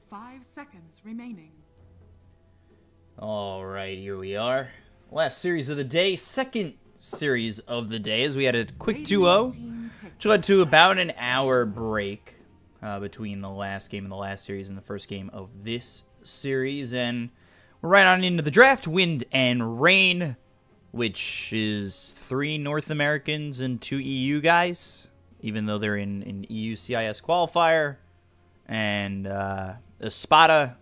5 seconds remaining. All right, here we are. Last series of the day, second series of the day, as we had a quick 2-0, which led to about an hour break between the last game of the last series and the first game of this series. And we're right on into the draft. Wind and Rain, which is 3 North Americans and 2 EU guys, even though they're in EU CIS qualifier. And Espada,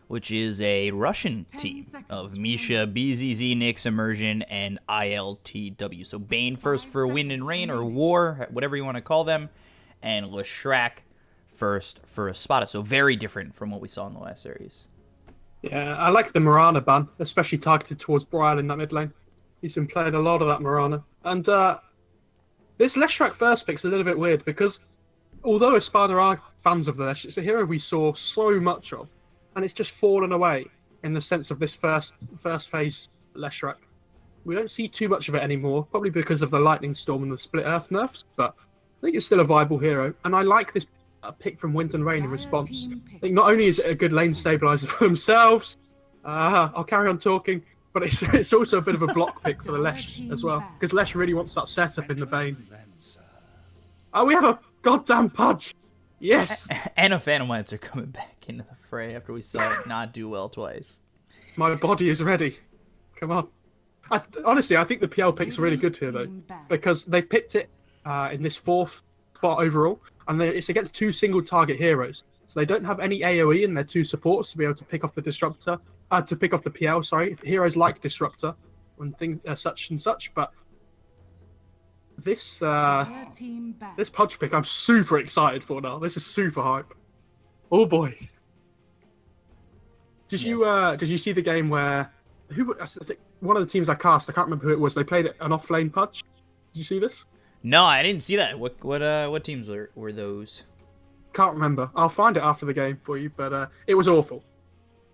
which is a Russian team of Misha, BZZ, Nyx, Immersion, and ILTW. So Bane first for Wind and Rain, or War, whatever you want to call them, and Leshrac first for Espada. So very different from what we saw in the last series. Yeah, I like the Mirana ban, especially targeted towards Brian in that mid lane. He's been playing a lot of that Mirana. And this Leshrac first pick's a little bit weird, because although Espada are fans of the Lesh, it's a hero we saw so much of. And it's just fallen away in the sense of this first phase Leshrac. We don't see too much of it anymore, probably because of the Lightning Storm and the Split Earth nerfs, but I think it's still a viable hero. And I like this pick from Wind and Rain in response. I think not only is it a good lane stabilizer for themselves, I'll carry on talking, but it's also a bit of a block pick for the Lesh as well, because Lesh really wants that setup in the Bane. Oh, we have a goddamn Pudge! Yes! And a Phantom Lancer coming back into the fray after we saw it not do well twice. My body is ready. Come on. Honestly, I think the PL pick's really good here, though, because they've picked it in this 4th spot overall, and it's against 2 single-target heroes. So they don't have any AoE in their 2 supports to be able to pick off the Disruptor, to pick off the PL, sorry. Heroes like Disruptor and things such and such, but this Pudge pick I'm super excited for now. This is super hype. Oh boy. Did you see the game where one of the teams I cast, I can't remember who it was, they played an off-lane Pudge? Did you see this? No, I didn't see that. What teams were those? Can't remember. I'll find it after the game for you, but it was awful.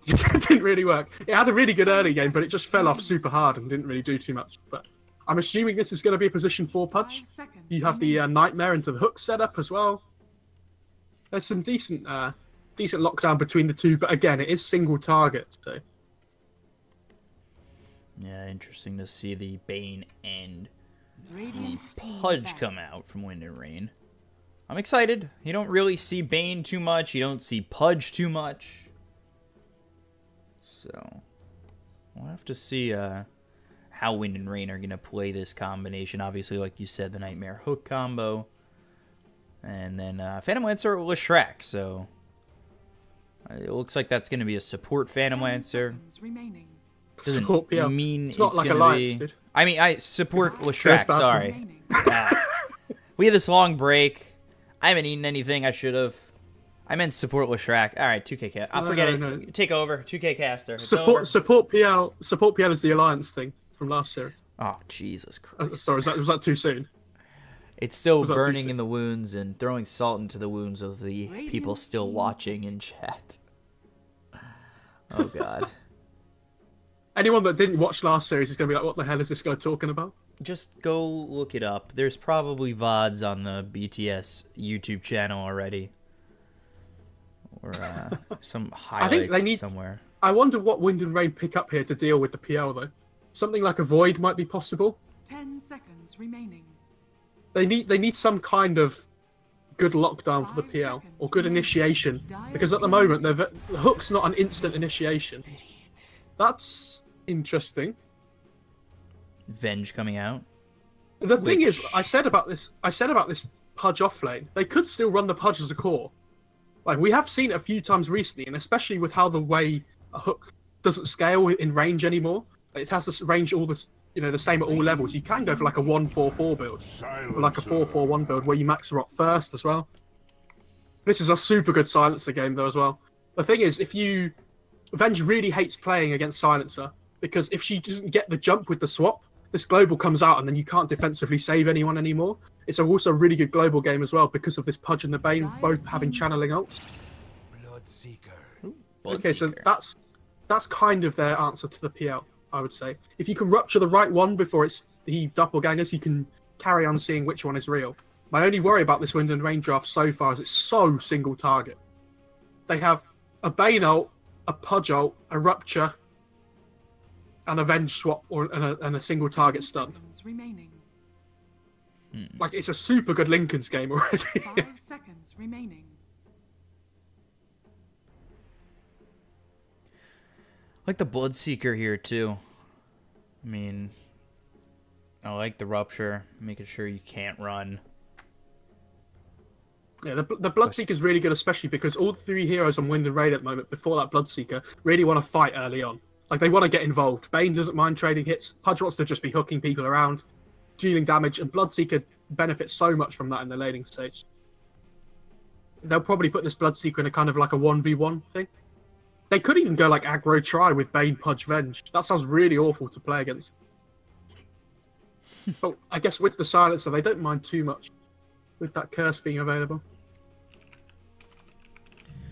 It didn't really work. It had a really good early game, but it just fell off super hard and didn't really do too much. But I'm assuming this is going to be a position 4 Pudge. You have the Nightmare into the hook setup as well. There's some decent lockdown between the 2, but again, it is single target. So yeah, interesting to see the Bane and the Pudge come out from Wind and Rain. I'm excited. You don't really see Bane too much. You don't see Pudge too much. So we'll have to see how Wind and Rain are going to play this combination. Obviously, like you said, the Nightmare Hook combo. And then Phantom Lancer or Leshrac. So it looks like that's going to be a support Phantom Lancer. Doesn't mean it's not like Alliance, dude. I mean, I support Leshrac, sorry. We had this long break. I haven't eaten anything. I should have. I meant support Leshrac. All right, 2K Cast. I'll forget it. No. Take over. 2K Caster. Support PL. Support PL is the Alliance thing from last series. Oh, Jesus Christ. Sorry, was that too soon? It's still burning in the wounds and throwing salt into the wounds of the people still watching in chat. Oh, God. Anyone that didn't watch last series is going to be like, what the hell is this guy talking about? Just go look it up. There's probably VODs on the BTS YouTube channel already. Or some highlights somewhere. I wonder what Wind and Rain pick up here to deal with the PL, though. Something like a Void might be possible. 10 seconds remaining. They need some kind of good lockdown for the PL, or good initiation. Because at the moment, the hook's not an instant initiation. That's interesting. Venge coming out. The thing is, I said about this Pudge off lane, they could still run the Pudge as a core. Like, we have seen it a few times recently, and especially with how the way a hook doesn't scale in range anymore. It has to range all this, the same at all levels. You can go for like a 1-4-4 build, or like a 4-4-1 build where you max her up first as well. This is a super good Silencer game though as well. The thing is, Venge really hates playing against Silencer, because if she doesn't get the jump with the swap, this global comes out and then you can't defensively save anyone anymore. It's also a really good global game as well because of this Pudge and the Bane both having channeling ults. Okay, so that's kind of their answer to the PL, I would say. If you can rupture the right one before it's the doppelgangers, you can carry on seeing which one is real. My only worry about this Wind and Rain draft so far is it's so single target. They have a Bane ult, a Pudge ult, a Rupture, and a Venge swap, and a single target 10 stun. seconds remaining. Like, it's a super good Lincoln's game already. 5 seconds remaining. Like the Bloodseeker here too. I mean, I like the Rupture, making sure you can't run. Yeah, the Bloodseeker is really good, especially because all three heroes on Wind and Rain at the moment, before that Bloodseeker, really want to fight early on. Like, they want to get involved. Bane doesn't mind trading hits. Pudge wants to just be hooking people around, dealing damage, and Bloodseeker benefits so much from that in the laning stage. They'll probably put this Bloodseeker in a kind of like a 1v1 thing. They could even go like aggro try with Bane, Pudge, Venge. That sounds really awful to play against. But I guess with the Silencer, they don't mind too much with that Curse being available.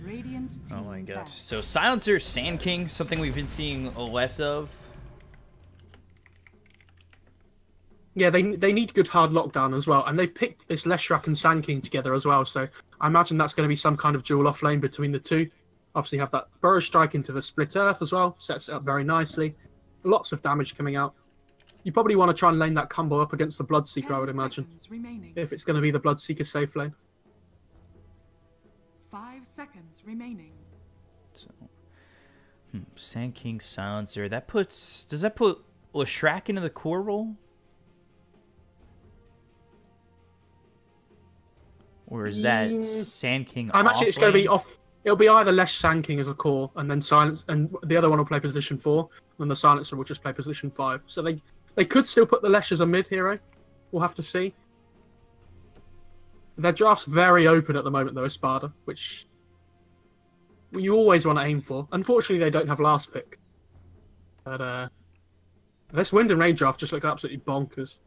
Radiant team Oh my god. back. So Silencer, Sand King, something we've been seeing less of. Yeah, they need good hard lockdown as well, and they've picked this Leshrac and Sand King together as well. So I imagine that's going to be some kind of dual off lane between the two. Obviously, have that Burrow Strike into the Split Earth as well, sets it up very nicely. Lots of damage coming out. You probably want to try and lane that combo up against the Bloodseeker, I would 10 imagine, seconds remaining. if it's going to be the Bloodseeker safe lane. 5 seconds remaining. So, Sand King, Silencer. That puts. Does that put Leshrac into the core role? Or is that Sand King? I imagine it's going to be off lane? off. It'll be either Lesh Sand King as a core, and then Silence, and the other one will play position 4, and the Silencer will just play position 5. So they could still put the Lesh as a mid hero. We'll have to see. Their draft's very open at the moment, though, Espada, which you always want to aim for. Unfortunately, they don't have last pick. But this Wind and Rain draft just looks absolutely bonkers.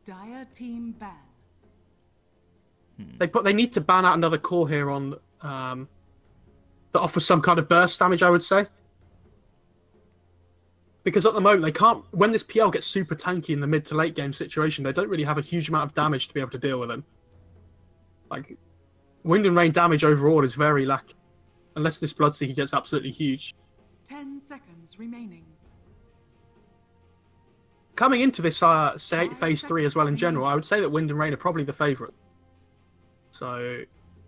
Dire team ban. They need to ban out another core here on that offers some kind of burst damage, I would say. Because at the moment, they can't... When this PL gets super tanky in the mid to late game situation, they don't really have a huge amount of damage to be able to deal with them. Like, Wind and Rain damage overall is very lacking. Unless this Bloodseeker gets absolutely huge. 10 seconds remaining. Coming into this Phase 3 as well in general, I would say that Wind and Rain are probably the favourite. So,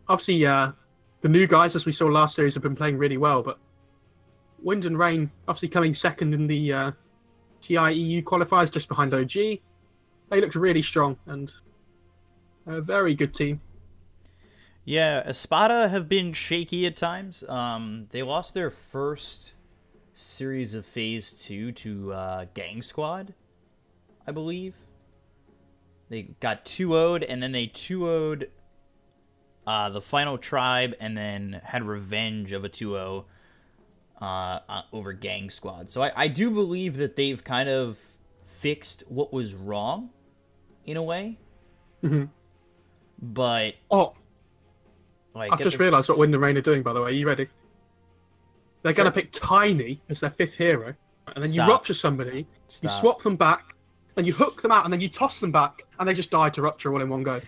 obviously, the new guys, as we saw last series, have been playing really well, but Wind and Rain obviously coming second in the TI EU qualifiers, just behind OG. They looked really strong and a very good team. Yeah, Espada have been shaky at times. They lost their first series of Phase 2 to Gang Squad, I believe. They got 2-0'd, and then they 2-0'd the final Tribe, and then had revenge of a 2-0 over Gang Squad. So I do believe that they've kind of fixed what was wrong, in a way. Mm-hmm. But... Oh, like, I've just realised what Wind and Rain are doing, by the way. Are you ready? They're going to pick Tiny as their 5th hero, and then you rupture somebody, you swap them back, then you hook them out, and then you toss them back, and they just die to rupture all in one go.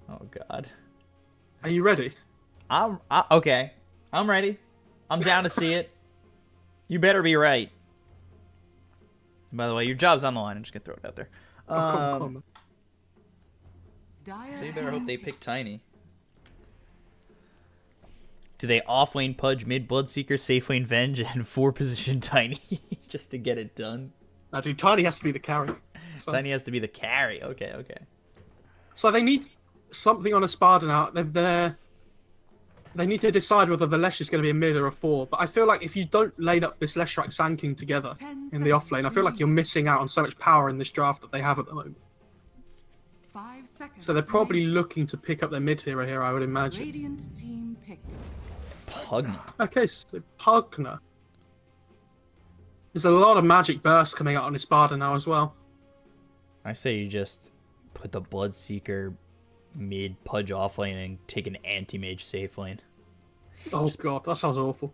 Oh, God. Are you ready? Okay. I'm ready. I'm down to see it. You better be right. By the way, your job's on the line. I'm just going to throw it out there. Come Dire So you better team hope they pick. pick Tiny. Do they off-lane Pudge, mid Bloodseeker, safe lane Venge, and 4-position Tiny just to get it done? Now, dude, Tiny has to be the carry. So, Tiny has to be the carry. Okay, okay. so they need something on Espada now. They need to decide whether the Lesh is going to be a mid or a 4. But I feel like if you don't lane up this Leshrac Sand King together 10 in the off lane, I feel like you're missing out on so much power in this draft that they have at the moment. 5 seconds. So they're probably remaining. looking to pick up their mid hero here, I would imagine. Radiant team pick. Pugna. Okay, so Pugna. There's a lot of magic bursts coming out on Espada now as well. I say you just put the Bloodseeker mid Pudge off lane and take an anti-mage safe lane. Oh god, that sounds awful.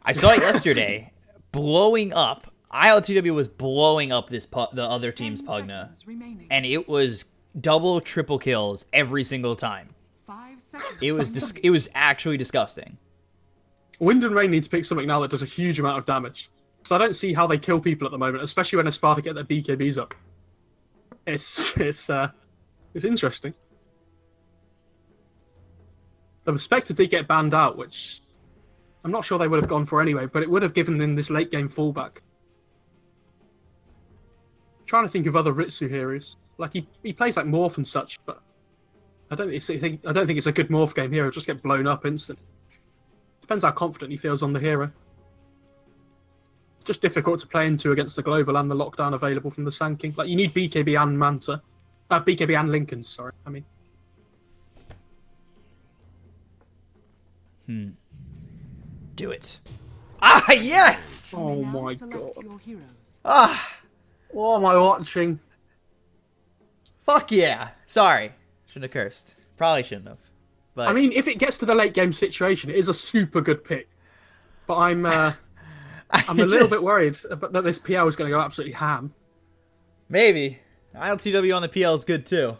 I saw it yesterday. Blowing up. ILTW was blowing up the other 10 team's Pugna. seconds remaining. And it was double, triple kills every single time. 5 seconds. It was remaining. it was actually disgusting. Wind and Rain need to pick something now that does a huge amount of damage. So I don't see how they kill people at the moment, especially when Espada get their BKBs up. It's interesting. The Spectre did get banned out, which I'm not sure they would have gone for anyway, but it would have given them this late game fallback. I'm trying to think of other Ritsu heroes. Like he plays like Morph and such, but I don't think it's a good Morph game here. He'll just get blown up instantly. Depends how confident he feels on the hero. It's just difficult to play into against the global and the lockdown available from the Sun King. Like you need BKB and Manta, BKB and Lincolns. Sorry, I mean. Do it. Ah, yes! Oh Now my select god. your heroes. Ah, What am I watching? fuck yeah. Sorry. Shouldn't have cursed. Probably shouldn't have. But I mean, if it gets to the late game situation, it is a super good pick. But I'm a little bit worried that this PL is going to go absolutely ham. maybe. ILTW on the PL is good too.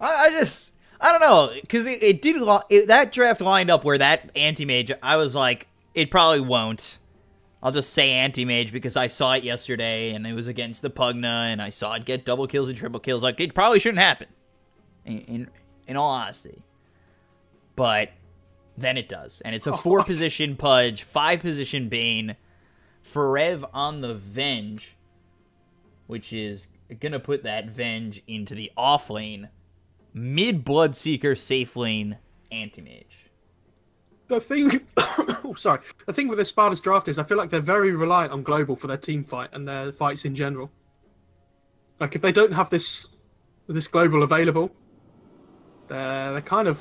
I don't know, because that draft lined up where that anti-mage, I was like, it probably won't. I'll just say anti-mage because I saw it yesterday, and it was against the Pugna, and I saw it get double kills and triple kills. Like, it probably shouldn't happen, in all honesty. But then it does, and it's a 4-position Pudge, 5-position Bane, Forev on the Venge, which is going to put that Venge into the off lane, mid-Bloodseeker, safe lane, anti-mage. The thing, the thing with Espada's draft is I feel like they're very reliant on global for their team fight and their fights in general. Like if they don't have this global available, they're kind of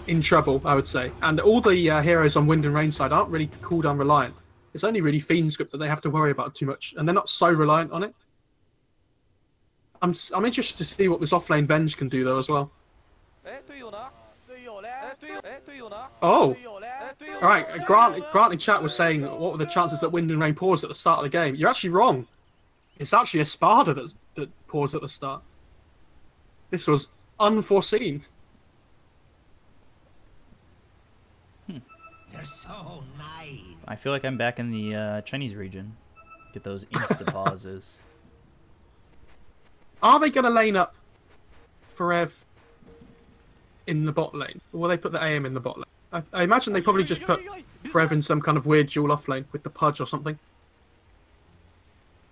in trouble, I would say. And all the heroes on Wind and Rain side aren't really cooldown reliant. It's only really Fiend Script that they have to worry about too much, and they're not so reliant on it. I'm interested to see what this offlane Venge can do though as well. Oh, all right. Grant in chat was saying what were the chances that Wind and Rain paused at the start of the game. You're actually wrong. It's actually Espada that paused at the start. This was unforeseen. You're so nice. I feel like I'm back in the Chinese region. Get those insta pauses. Are they going to lane up Forev in the bot lane? Or will they put the AM in the bot lane? I imagine they probably just put Forev in some kind of weird dual off lane with the Pudge or something.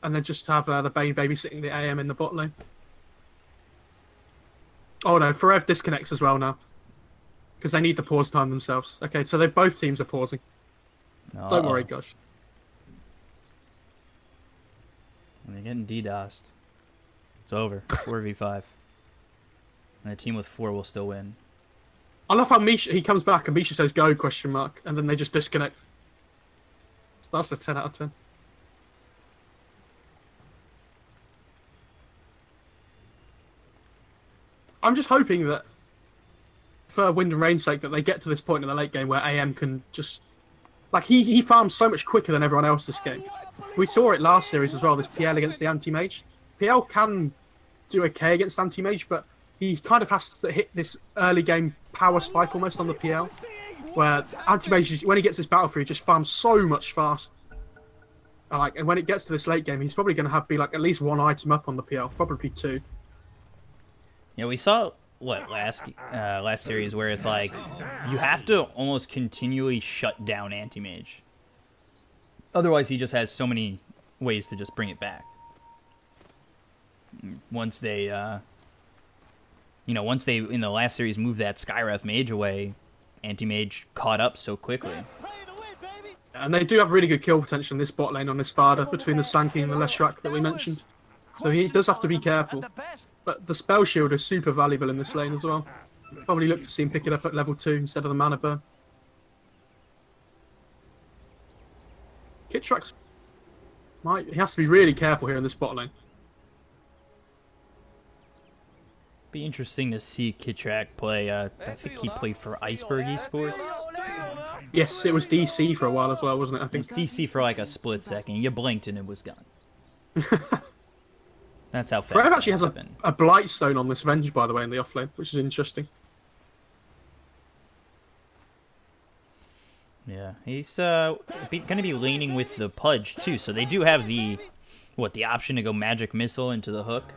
And then just have the Bane babysitting the AM in the bot lane. Oh no, Forev disconnects as well now. Because they need the pause time themselves. Okay, so both teams are pausing. Don't worry, guys. They're getting DDoSed. It's over. 4v5. And a team with 4 will still win. I love how Misha, he comes back and Misha says go, question mark, and then they just disconnect. So that's a 10 out of 10. I'm just hoping that, for Wind and Rain's sake, that they get to this point in the late game where AM can just... Like, he farms so much quicker than everyone else this game. We saw it last series as well, this PL against the anti-mage. PL can do okay against anti-mage, but he kind of has to hit this early game power spike almost on the PL, where anti-mage, when he gets his battle free, just farms so much fast. And when it gets to this late game, he's probably going to be like at least 1 item up on the PL, probably 2. Yeah, we saw last series where it's like you have to almost continually shut down anti-mage. Otherwise, he just has so many ways to just bring it back. Once they, once they in the last series moved that Skywrath mage away, anti-mage caught up so quickly. And they do have really good kill potential in this bot lane on Espada between the Sun King and the Leshrac that we mentioned. So he does have to be careful. But the spell shield is super valuable in this lane as well. Probably look to see him pick it up at level 2 instead of the mana burn. Kitrax he has to be really careful here in this bot lane. Be interesting to see Kitrak play. I think he played for Iceberg Esports. Yes, it was DC for a while as well, wasn't it? I think It was DC for like a split second. You blinked and it was gone. That's how fast Forev that actually has happened. a Blightstone on this Venge, by the way, in the offlane, which is interesting. Yeah, he's going to be leaning with the Pudge, too. So they do have the option to go Magic Missile into the hook,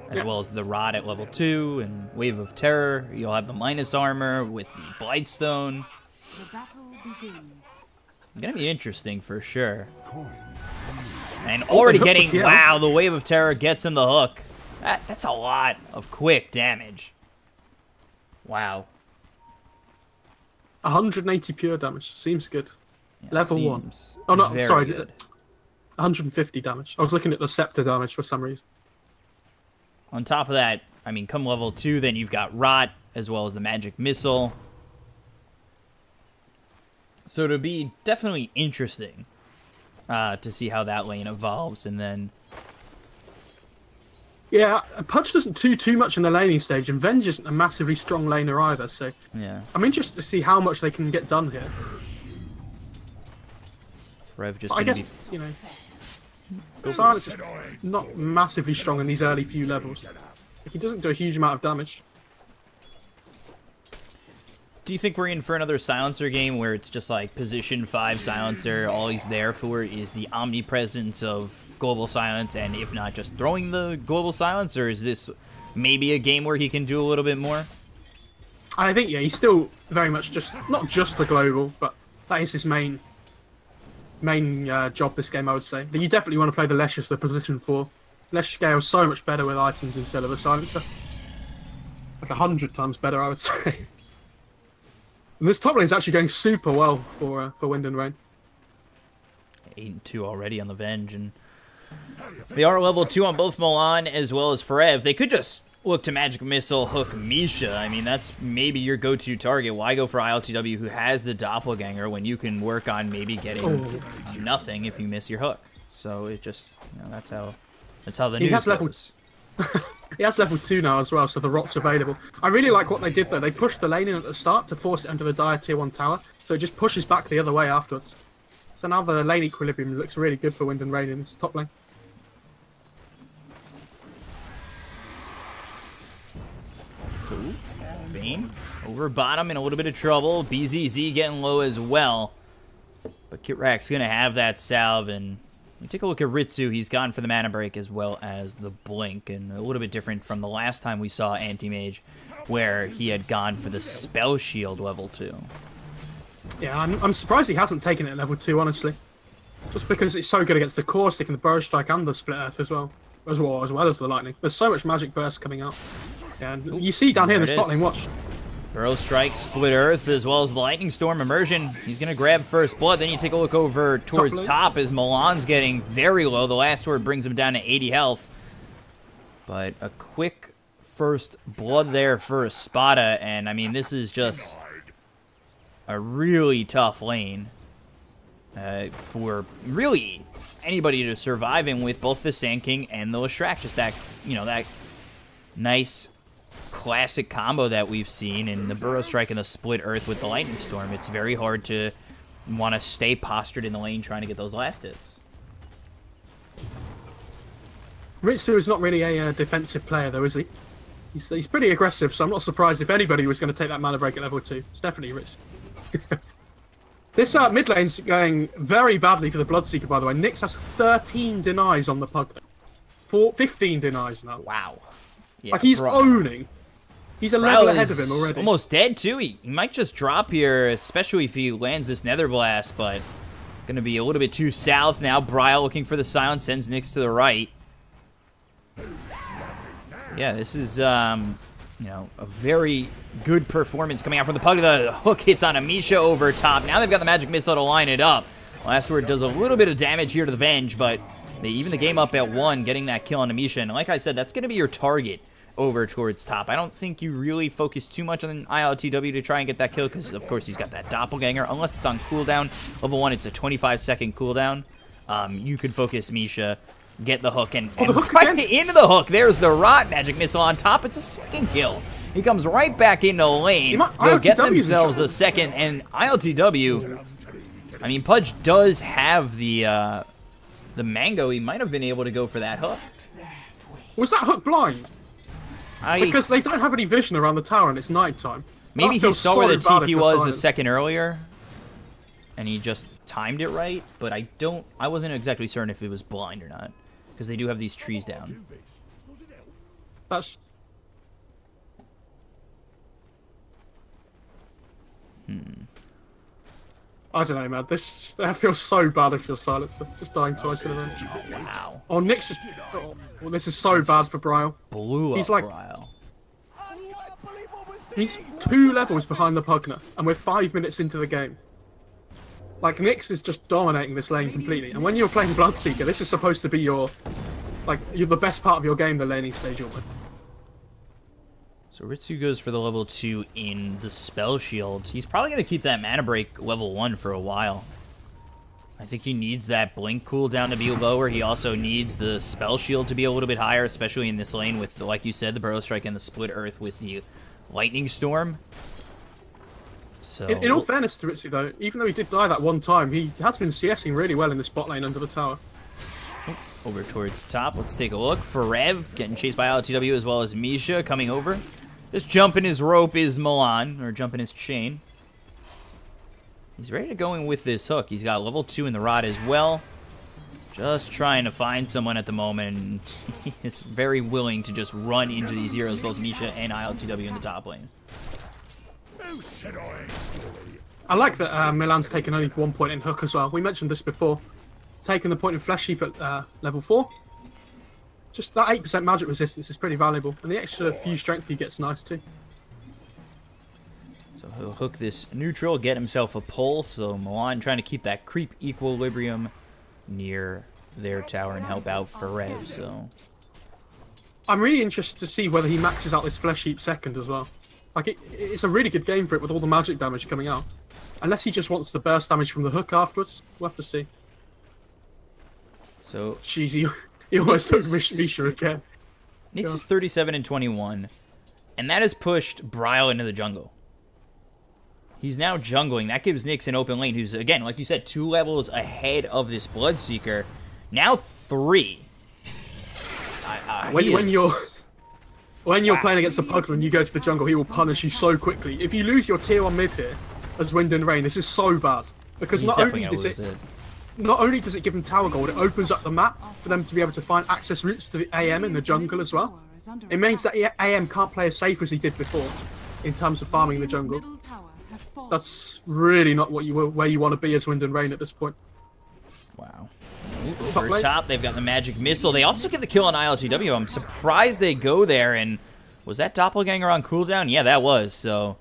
as well as the Rod at level 2 and Wave of Terror. You'll have the minus armor with the Blightstone. The battle begins. Going to be interesting for sure. And already getting, wow, the Wave of Terror gets him the hook. That's a lot of quick damage. Wow. 180 pure damage. Seems good. Yeah, Level 1. Oh, no, sorry. Good. 150 damage. I was looking at the Scepter damage for some reason. On top of that, I mean, come level 2, then you've got Rot, as well as the Magic Missile. So it'll be definitely interesting to see how that lane evolves, and then... Yeah, Pudge doesn't do too much in the laning stage, and Venge isn't a massively strong laner either, so... Yeah. I'm interested to see how much they can get done here. Rev just I gonna guess, you know... Silence is not massively strong in these early few levels. Like, he doesn't do a huge amount of damage. Do you think we're in for another Silencer game where it's just like position 5 Silencer, all he's there for is the omnipresence of Global Silence, and if not, just throwing the Global Silence? Or is this maybe a game where he can do a little bit more? I think, yeah, he's still very much just, not just a global, but that is his main job this game, I would say. But you definitely want to play the Lesh as the position 4. Lesh scales so much better with items instead of a Silencer. Like 100 times better, I would say. And this top lane is actually going super well for Wind and Rain. 8-2 already on the Venge, and they are level 2 on both Milan as well as Forev. They could just look to Magic Missile, hook Misha. I mean, that's maybe your go-to target. Why go for ILTW, who has the Doppelganger, when you can work on maybe getting nothing if you miss your hook? So it just, you know, that's how the news goes. He has level 2 now as well, so the Rot's available. I really like what they did though. They pushed the lane in at the start to force it under the Dire Tier 1 tower, so it just pushes back the other way afterwards. So now the lane equilibrium looks really good for Wind and Rain in this top lane. Bane over bottom in a little bit of trouble. BZZ getting low as well. But Kitrak's going to have that salve, and we take a look at Ritsu. He's gone for the mana break as well as the blink, and a little bit different from the last time we saw Anti-Mage, where he had gone for the spell shield level 2. Yeah, I'm surprised he hasn't taken it at level 2, honestly. Just because it's so good against the Core Stick and the Burrow Strike and the Split Earth as well as the Lightning. There's so much magic burst coming out. Yeah, and you see down here in the spot lane, watch. Burrow Strike, Split Earth, as well as the Lightning Storm Immersion. He's going to grab First Blood. Then you take a look over towards top as Milan's getting very low. The last word brings him down to 80 health. But a quick First Blood there for Espada. And, I mean, this is just a really tough lane for really anybody to survive in, with both the Sand King and the Leshrac. Just that, you know, that nice classic combo that we've seen in the Burrow Strike and the Split Earth with the Lightning Storm. It's very hard to want to stay postured in the lane trying to get those last hits. Ritsu is not really a defensive player, though, is he? He's pretty aggressive, so I'm not surprised if anybody was going to take that mana break at level 2. It's definitely Ritsu. This mid lane's going very badly for the Bloodseeker, by the way. Nyx has 13 denies on the Pug. 15 denies now. Wow. Yeah, like, he's owning. He's a level ahead of him already. Almost dead, too. He might just drop here, especially if he lands this Nether Blast, but going to be a little bit too south now. Bryle looking for the silence, sends Nyx to the right. Yeah, this is, you know, a very good performance coming out from the Pug. The hook hits on Amisha over top. Now they've got the Magic Missile to line it up. Last word does a little bit of damage here to the Venge, but they even the game up at 1, getting that kill on Amisha. And like I said, that's going to be your target over towards top. I don't think you really focus too much on ILTW to try and get that kill, because of course he's got that Doppelganger. Unless it's on cooldown. Level 1, it's a 25-second cooldown. You could focus Misha, get the hook, and right into the hook. There's the Rot Magic Missile on top. It's a second kill. He comes right back into lane. They'll get themselves a second, and ILTW, I mean, Pudge does have the Mango. He might have been able to go for that hook. Was that hook blind? Because they don't have any vision around the tower and it's nighttime. Maybe he saw where the TP was a second earlier. and he just timed it right, but I wasn't exactly certain if it was blind or not, because they do have these trees down. That's... I don't know, man. That feels so bad if you're Silencer. Just dying twice in a row. Wow. Oh, Nick's just... Oh, well, this is so bad for Bryle. Blew up Bryle. He's 2 levels behind the Pugner, and we're 5 minutes into the game. Like, Nyx is just dominating this lane completely. And when you're playing Bloodseeker, this is supposed to be you're the best part of your game, the laning stage you're with. So Ritsu goes for the level 2 in the Spell Shield. He's probably going to keep that Mana Break level 1 for a while. I think he needs that Blink cooldown to be lower. He also needs the Spell Shield to be a little bit higher, especially in this lane with, like you said, the Burrow Strike and the Split Earth with the Lightning Storm. So in all fairness to Ritsu, though, even though he did die that one time, he has been CSing really well in this bot lane under the tower. Over towards top. Let's take a look. Forev getting chased by LTW as well as Misha coming over. Just jumping his rope is Milan, or jumping his chain. He's ready to go in with this hook. He's got level 2 in the rod as well. Just trying to find someone at the moment. He is very willing to just run into these heroes, both Misha and ILTW in the top lane. I like that Milan's taken only 1 point in hook as well. We mentioned this before. Taking the point in Flesh Heap at level 4. Just that 8% magic resistance is pretty valuable. And the extra few strength he gets nice too. So he'll hook this neutral, get himself a pull. So Milan trying to keep that creep equilibrium near their tower and help out Forev. So I'm really interested to see whether he maxes out this Flesh Heap second as well. Like, it's a really good game for it with all the magic damage coming out. Unless he just wants the burst damage from the hook afterwards. We'll have to see. So... Jeez, he almost took Misha again. Nyx is 37 and 21. And that has pushed Bryle into the jungle. He's now jungling. That gives Nyx an open lane, who's, again, like you said, 2 levels ahead of this Bloodseeker. Now 3. When you're playing against a Pugler and you go to the jungle, he will punish you so quickly. If you lose your tier 1 mid here as Wind and Rain, this is so bad. Because not only does it give them tower gold, it opens up the map for them to be able to find access routes to the AM in the jungle as well. It means that AM can't play as safe as he did before in terms of farming the jungle. That's really not where you want to be as Wind and Rain at this point. Wow. Over top, they've got the magic missile. They also get the kill on ILTW. I'm surprised they go there. And was that doppelganger on cooldown? Yeah, that was. So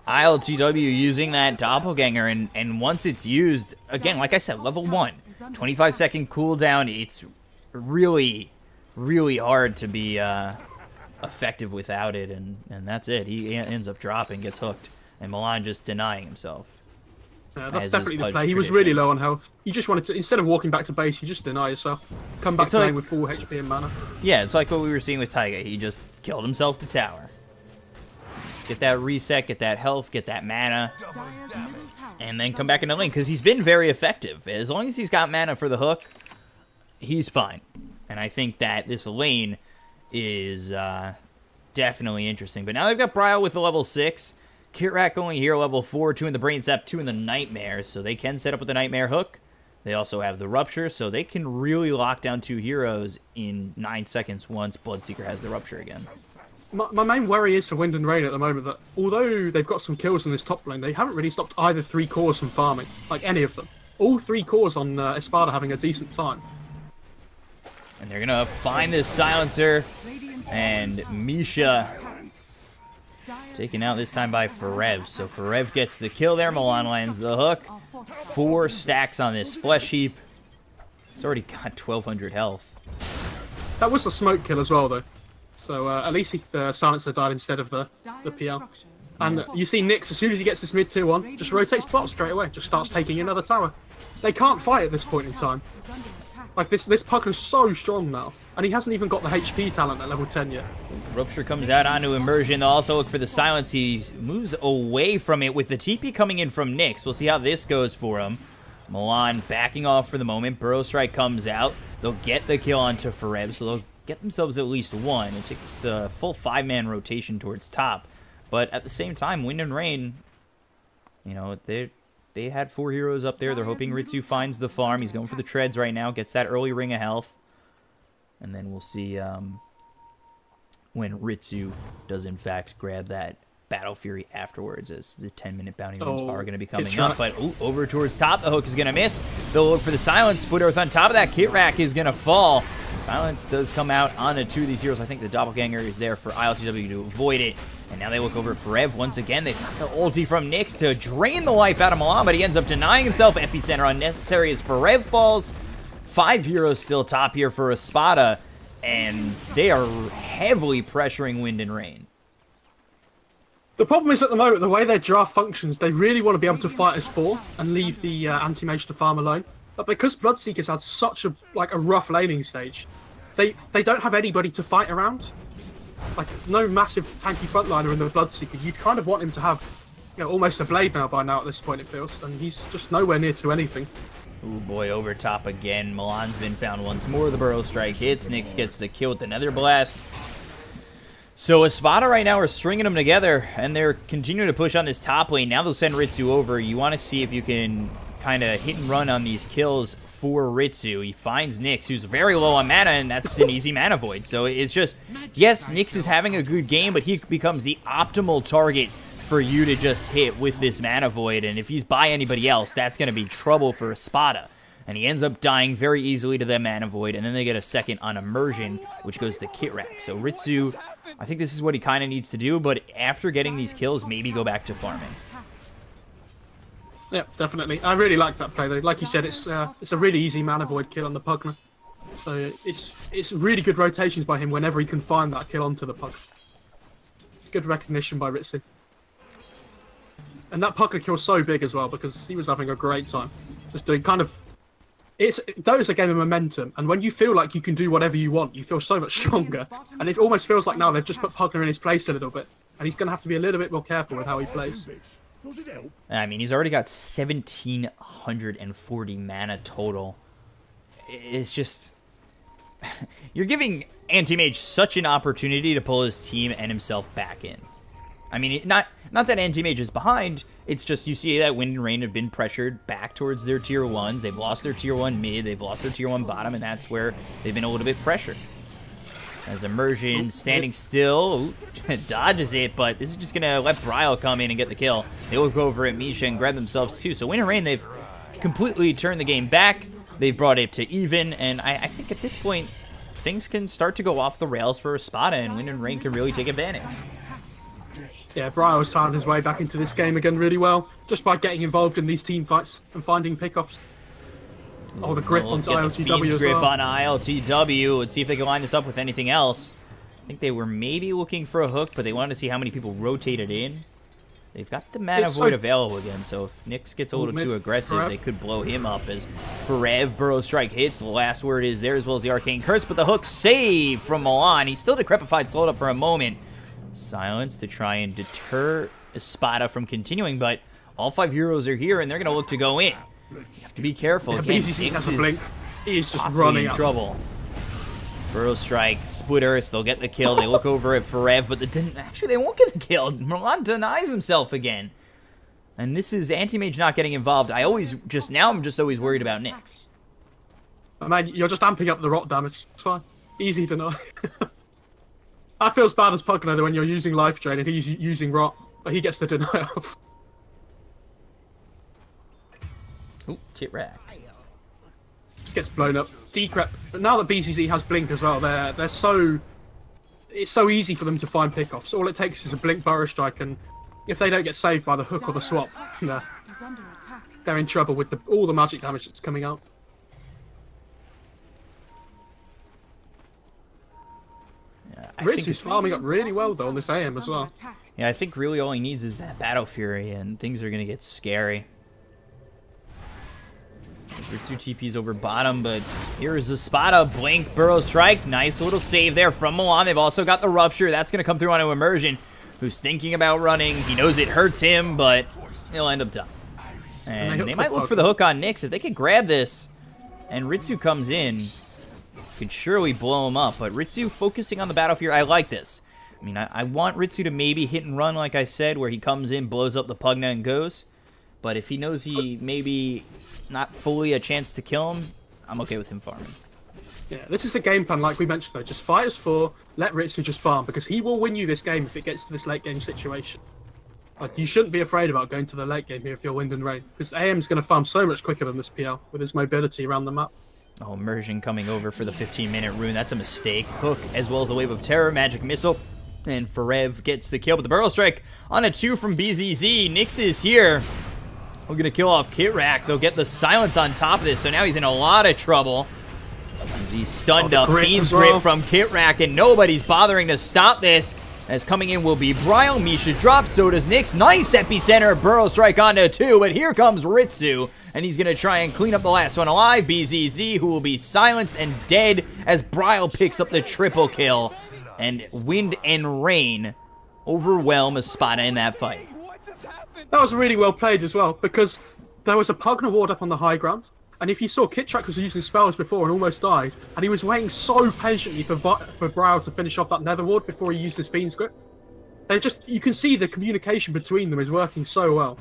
ILTW using that doppelganger, and once it's used, again, like I said, level 1, 25-second cooldown. It's really, really hard to be effective without it, and that's it. He ends up dropping, gets hooked, and Milan just denying himself. Yeah, that's definitely the play. He was really low on health. You just wanted to, instead of walking back to base, you just deny yourself. Come back to lane with full HP and mana. Yeah, it's like what we were seeing with Taiga. He just killed himself to tower. Just get that reset, get that health, get that mana, and then come back into lane, because he's been very effective. As long as he's got mana for the hook, he's fine. And I think that this lane is definitely interesting. But now they've got Bryle with the level 6. Kirak only here, level 4, 2 in the Brain Sap, 2 in the Nightmare, so they can set up with the Nightmare hook. They also have the Rupture, so they can really lock down 2 heroes in 9 seconds once Bloodseeker has the Rupture again. My main worry is for Wind and Rain at the moment that although they've got some kills in this top lane, they haven't really stopped either 3 cores from farming, like any of them. All 3 cores on Espada having a decent time. And they're going to find this Silencer, and Misha taken out this time by Forev. So Forev gets the kill there. Milan lands the hook. 4 stacks on this Flesh Heap. It's already got 1,200 health. That was a smoke kill as well, though. So at least the Silencer died instead of the PL. And you see Nyx, as soon as he gets this mid tier 1, just rotates bot straight away. Just starts taking another tower. They can't fight at this point in time. Like, this Pugler's so strong now. And he hasn't even got the HP talent at level 10 yet. Rupture comes out onto Immersion. They'll also look for the Silence. He moves away from it with the TP coming in from Nyx. We'll see how this goes for him. Milan backing off for the moment. Burrow Strike comes out. They'll get the kill onto Forev, so they'll get themselves at least 1. It takes a full 5-man rotation towards top. But at the same time, Wind and Rain, you know, they're they had 4 heroes up there. They're hoping Ritsu finds the farm. He's going for the treads right now. Gets that early ring of health. And then we'll see when Ritsu does, in fact, grab that Battle Fury afterwards, as the 10-minute bounty runes are going to be coming up. But over towards top, the hook is going to miss. They'll look for the silence. Split Earth on top of that. Kit Rack is going to fall. Silence does come out onto 2 of these heroes. I think the Doppelganger is there for ILTW to avoid it. And now they look over for Rev once again. They've got the ulti from Nyx to drain the life out of Milan, but he ends up denying himself. Epicenter unnecessary as Rev falls. 5 heroes still top here for Espada, and they are heavily pressuring Wind and Rain. The problem is, at the moment, the way their draft functions, they really want to be able to fight as 4 and leave the anti-mage to farm alone. But because Bloodseeker's had such a rough laning stage, they don't have anybody to fight around. Like, no massive tanky frontliner in the Bloodseeker. You'd kind of want him to have, almost a blade now by now at this point, it feels, and he's just nowhere near to anything. Ooh, boy, over top again. Milan's been found once more. The Burrow Strike hits. Nyx gets the kill with the Nether Blast. So Espada right now are stringing them together, and they're continuing to push on this top lane. Now they'll send Ritsu over. You want to see if you can kind of hit and run on these kills for Ritsu. He finds Nyx, who's very low on mana, and that's an easy mana void. So it's just, yes, Nyx is having a good game, but he becomes the optimal target for you to just hit with this mana void, and if he's by anybody else, that's going to be trouble for Espada. And he ends up dying very easily to that mana void, and then they get a second on immersion, which goes to Kit Rack. So Ritsu, I think this is what he kind of needs to do, but after getting these kills, maybe go back to farming. Yeah, definitely. I really like that play, though. Like you said, it's a really easy mana void kill on the Pugna. So it's really good rotations by him whenever he can find that kill onto the Pug. Good recognition by Ritsu. And that Pugna kill's so big as well, because he was having a great time. Just doing kind of... That is a game of momentum, and when you feel like you can do whatever you want, you feel so much stronger. And it almost feels like now they've just put Pugna in his place a little bit, and he's going to have to be a little bit more careful with how he plays. I mean, he's already got 1,740 mana total. It's just... You're giving Anti-Mage such an opportunity to pull his team and himself back in. I mean, not that Anti-Mage is behind, it's just you see that Wind and Rain have been pressured back towards their tier 1s. They've lost their tier 1 mid, they've lost their tier 1 bottom, and that's where they've been a little bit pressured. As Immersion standing still, dodges it, but this is just going to let Bryle come in and get the kill. They will go over at Misha and grab themselves too. So Wind and Rain, they've completely turned the game back. They've brought it to even, and I think at this point, things can start to go off the rails for Espada, and Wind and Rain can really take advantage. Yeah, Bryle found his way back into this game again really well, just by getting involved in these team fights and finding pickoffs. Oh, the grip onto ILTW as well. Grip on ILTW. Let's see if they can line this up with anything else. I think they were maybe looking for a hook, but they wanted to see how many people rotated in. They've got the mana void available again, so if Nyx gets a little too aggressive, they could blow him up as Forev Burrow Strike hits. The last word is there, as well as the Arcane Curse, but the hook save from Milan. He's still decrepified, slowed up for a moment. Silence to try and deter Espada from continuing, but all 5 heroes are here, and they're going to look to go in. You have to be careful. Again, BTS has a blink. He's just running in trouble. Burrow Strike, Split Earth, they'll get the kill. They look over it for Rev, but actually they won't get the kill. Milan denies himself again. And this is Anti-Mage not getting involved. I'm just always worried about Nyx. Man, you're just amping up the rot damage. It's fine. Easy to know. I feel as bad as Pugna when you're using Life Drain and he's using rot, but he gets the denial. Ooh, Kit Rack. Just gets blown up. Decrep. But now that BCZ has Blink as well, they're so... It's so easy for them to find pickoffs. All it takes is a Blink Burrow Strike, and if they don't get saved by the hook or the swap, they're in trouble with all the magic damage that's coming out. Ritsu's farming up really well though on this AM as well. Yeah, I think really all he needs is that Battle Fury, and things are going to get scary. Ritsu TP's over bottom, but here's Espada, Blink, Burrow Strike. Nice little save there from Milan. They've also got the Rupture. That's going to come through onto Immersion, who's thinking about running. He knows it hurts him, but he'll end up done. And they might look for the hook on Nyx. If they can grab this, and Ritsu comes in, could surely blow him up. But Ritsu focusing on the Battle Fury, I like this. I mean, I want Ritsu to maybe hit and run, like I said, where he comes in, blows up the Pugna, and goes. But if he knows he maybe not fully a chance to kill him, I'm okay with him farming. Yeah, this is the game plan, like we mentioned though. Just fight as 4, let Ritsu just farm, because he will win you this game if it gets to this late game situation. Like, you shouldn't be afraid about going to the late game here if you're Wind and Rain, because AM's going to farm so much quicker than this PL with his mobility around the map. Oh, Immersion coming over for the 15-minute rune. That's a mistake. Hook, as well as the Wave of Terror, Magic Missile. And Forev gets the kill, but the Burrow Strike on a 2 from BZZ. Nyx is here. We're going to kill off Kitrak. They'll get the silence on top of this, so now he's in a lot of trouble. As he's stunned up. Fiend's Grip from Kitrak, and nobody's bothering to stop this. As coming in will be Bryle. Misha drops, so does Nyx. Nice epicenter. Burrow Strike onto 2, but here comes Ritsu. And he's going to try and clean up the last one alive. BZZ, who will be silenced and dead as Bryle picks up the triple kill. And Wind and Rain overwhelm Espada in that fight. That was really well played as well, because there was a Pugna ward up on the high ground. And if you saw, Kitrak was using spells before and almost died, and he was waiting so patiently for Bryle to finish off that Nether ward before he used his Fiend's Grip. You can see the communication between them is working so well.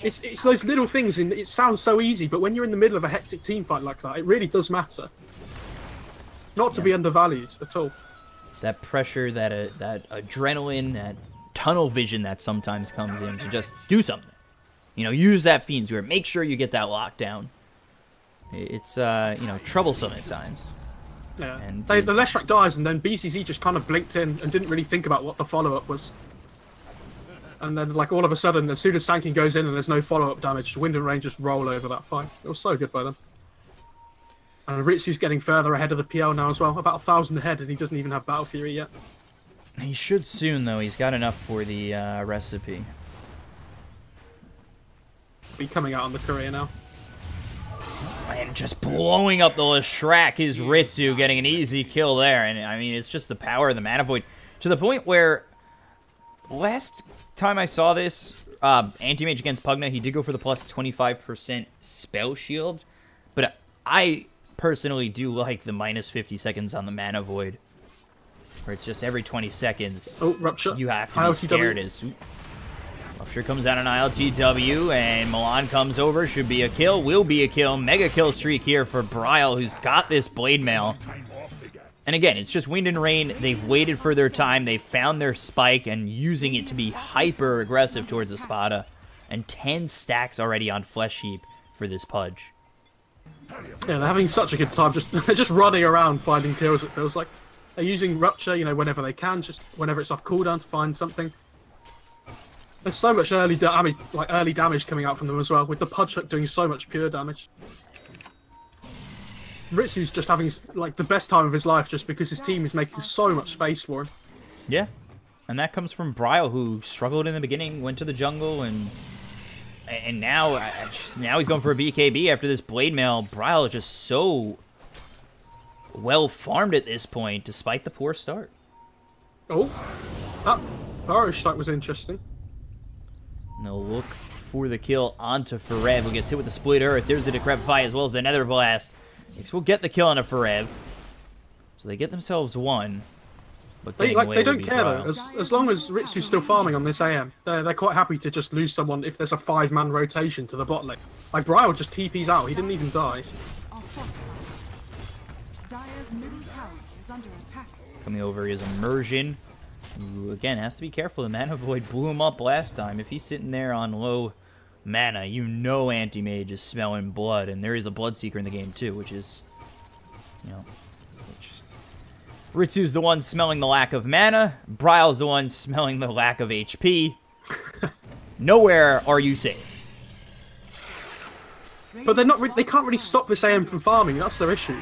It's those little things, and it sounds so easy, but when you're in the middle of a hectic team fight like that, it really does matter. Not to be undervalued at all. That pressure, that adrenaline, that tunnel vision that sometimes comes in to just do something. You know, use that Fiend's Grip. Make sure you get that lockdown. It's, you know, troublesome at times. Yeah. And the Leshrac dies, and then BCZ just kind of blinked in and didn't really think about what the follow-up was. And then, like, all of a sudden, as soon as Sanking goes in and there's no follow-up damage, Wind and Rain just roll over that fight. It was so good by them. And Ritsu's getting further ahead of the PL now as well. About 1,000 ahead, and he doesn't even have Battle Fury yet. He should soon, though. He's got enough for the recipe. Be coming out on the career now. And just blowing up the Leshrac is Ritsu, getting an easy kill there. And, I mean, it's just the power of the Mana Void. To the point where, last time I saw this, Anti-Mage against Pugna, he did go for the plus 25% spell shield. But I personally do like the minus 50 seconds on the Mana Void. Where it's just every 20 seconds, Rupture. You have to be scared as... Rupture comes out on ILTW, and Milan comes over. Should be a kill. Will be a kill. Mega kill streak here for Bryle, who's got this Blade Mail. And again, it's just Wind and Rain. They've waited for their time. They've found their spike and using it to be hyper-aggressive towards Espada. And 10 stacks already on Flesh Heap for this Pudge. Yeah, they're having such a good time. They're just running around finding kills, it feels like. They're using Rupture, you know, whenever they can, just whenever it's off cooldown to find something. There's so much early damage coming out from them as well, with the Pudge Hook doing so much pure damage. Ritsu's just having like the best time of his life just because his team is making so much space for him. Yeah, and that comes from Bryle, who struggled in the beginning, went to the jungle, and now he's going for a BKB after this Blade Mail. Bryle is just so well farmed at this point, despite the poor start. Oh, that Burrow Strike was interesting. No look for the kill onto Forev, who gets hit with the Split Earth. There's the Decrepify as well as the Nether Blast. Nyx will get the kill on a Forev. So they get themselves one. But they don't care though. As long as Ritsu's still farming on this AM, they're quite happy to just lose someone if there's a 5-man rotation to the bot lane. Like Bryle just TP's out. He didn't even die. Dire's middle tower is under attack. Coming over is Immersion. Who, again, has to be careful. The Mana Void blew him up last time. If he's sitting there on low mana, you know Anti-Mage is smelling blood. And there is a Bloodseeker in the game, too, which is, you know, just... Ritsu's the one smelling the lack of mana. Bryle's the one smelling the lack of HP. Nowhere are you safe. But they can't really stop this AM from farming. That's their issue.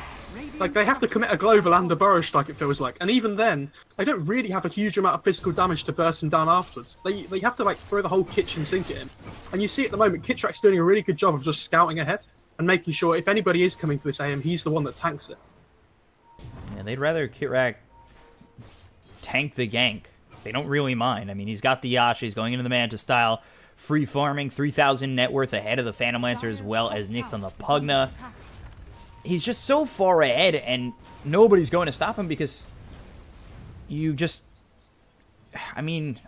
Like, they have to commit a global and a Burrow Strike, it feels like. And even then, they don't really have a huge amount of physical damage to burst him down afterwards. They have to, like, throw the whole kitchen sink at him. And you see at the moment, Kitrak's doing a really good job of just scouting ahead and making sure if anybody is coming for this AM, he's the one that tanks it. Yeah, they'd rather Kitrak tank the gank. They don't really mind. I mean, he's got the Yasha, he's going into the Manta style. Free farming, 3,000 net worth ahead of the Phantom Lancer as well as Nyx on the Pugna. He's just so far ahead, and nobody's going to stop him because you just... I mean,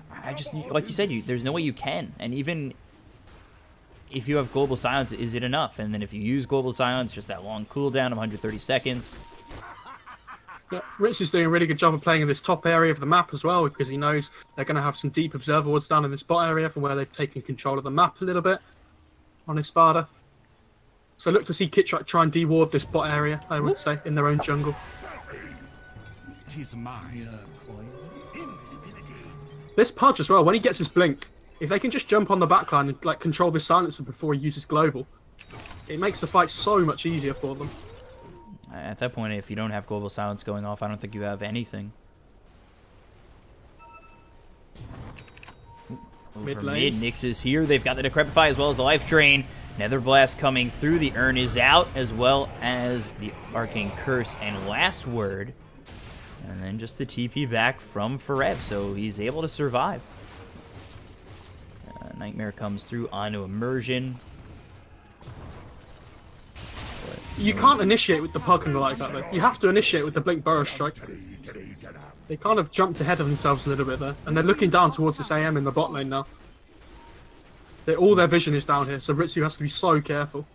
like you said, there's no way you can. And even if you have Global Silence, is it enough? And then if you use Global Silence, just that long cooldown of 130 seconds. Yeah, Ritz is doing a really good job of playing in this top area of the map as well, because he knows they're going to have some deep observer wards down in this bot area from where they've taken control of the map a little bit on Espada. So look to see Kitrak try and de-ward this bot area, I would say, in their own jungle. This Pudge as well, when he gets his blink, if they can just jump on the backline and like control the silencer before he uses global, it makes the fight so much easier for them. At that point, if you don't have Global Silence going off, I don't think you have anything. Over mid, Nyx is here. They've got the Decrepify as well as the Life Drain. Nether Blast coming through. The Urn is out, as well as the Arcane Curse and Last Word. And then just the TP back from Forev, so he's able to survive. Nightmare comes through onto Immersion. You can't initiate with the Pugna like that, though. You have to initiate with the Blink Burrow Strike. They kind of jumped ahead of themselves a little bit there, and they're looking down towards this AM in the bot lane now. All their vision is down here, so Ritsu has to be so careful.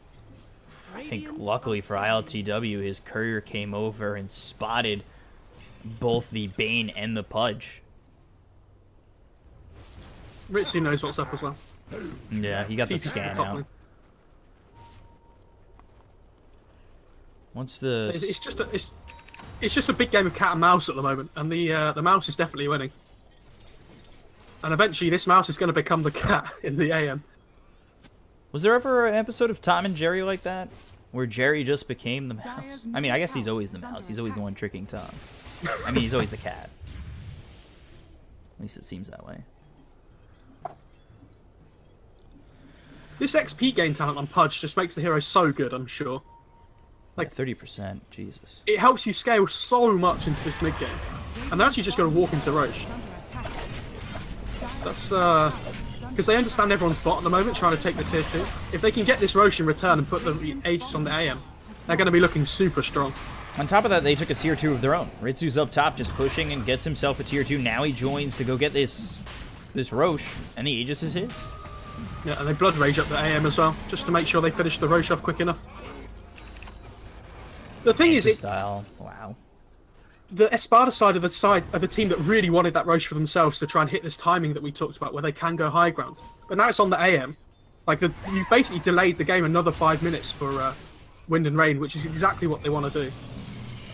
I think luckily for ILTW, his courier came over and spotted both the Bane and the Pudge. Ritsu knows what's up as well. Yeah, he got the scan out. Once the... It's just a big game of cat and mouse at the moment, and the mouse is definitely winning. And eventually this mouse is going to become the cat in the AM. Was there ever an episode of Tom and Jerry like that? Where Jerry just became the mouse? I mean, I guess he's always the mouse. He's always the one tricking Tom. I mean, he's always the cat. At least it seems that way. This XP gain talent on Pudge just makes the hero so good, I'm sure. Like 30%, Jesus. It helps you scale so much into this mid game. And they're actually just going to walk into Roche. That's, because they understand everyone's bot at the moment, trying to take the tier 2. If they can get this Roche in return and put the Aegis on the AM, they're going to be looking super strong. On top of that, they took a tier 2 of their own. Ritsu's up top just pushing and gets himself a tier 2. Now he joins to go get this Roche, and the Aegis is his. Yeah, and they Blood Rage up the AM as well, just to make sure they finish the Roche off quick enough. The thing is, wow. The Espada side of the team that really wanted that Roche for themselves to try and hit this timing that we talked about, where they can go high ground. But now it's on the AM. Like you've basically delayed the game another 5 minutes for Wind and Rain, which is exactly what they want to do.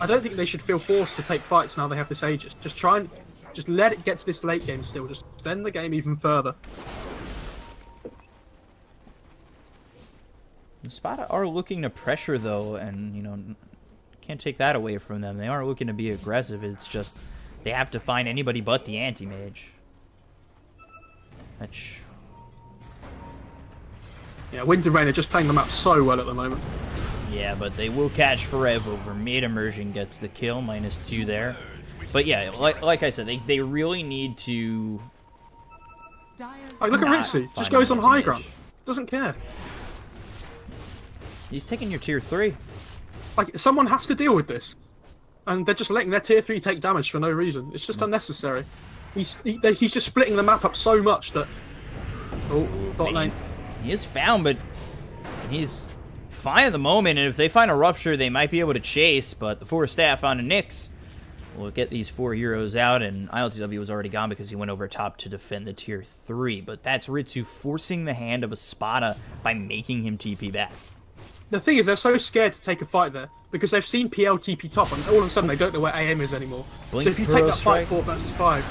I don't think they should feel forced to take fights now they have this Aegis. Just let it get to this late game still. Just extend the game even further. The Espada are looking to pressure though, and you know, can't take that away from them. They are looking to be aggressive. It's just they have to find anybody but the anti-mage. Yeah, Wind and Rain are just playing the map so well at the moment. Yeah, but they will catch Forev over mid. Immersion gets the kill, -2 there. But yeah, like I said, they really need to... Like, look at Ritsu. Just goes on high ground. Doesn't care. He's taking your tier 3. Like, someone has to deal with this. And they're just letting their tier 3 take damage for no reason. It's just unnecessary. He's just splitting the map up so much that... Oh, bot lane. He is found, but he's fine at the moment. And if they find a Rupture, they might be able to chase. But the 4 staff on a Nyx will get these 4 heroes out. And ILTW was already gone because he went over top to defend the tier 3. But that's Ritsu forcing the hand of Espada by making him TP back. The thing is, they're so scared to take a fight there because they've seen PL TP top, and all of a sudden they don't know where AM is anymore. Blink so if you take that fight 4 versus 5,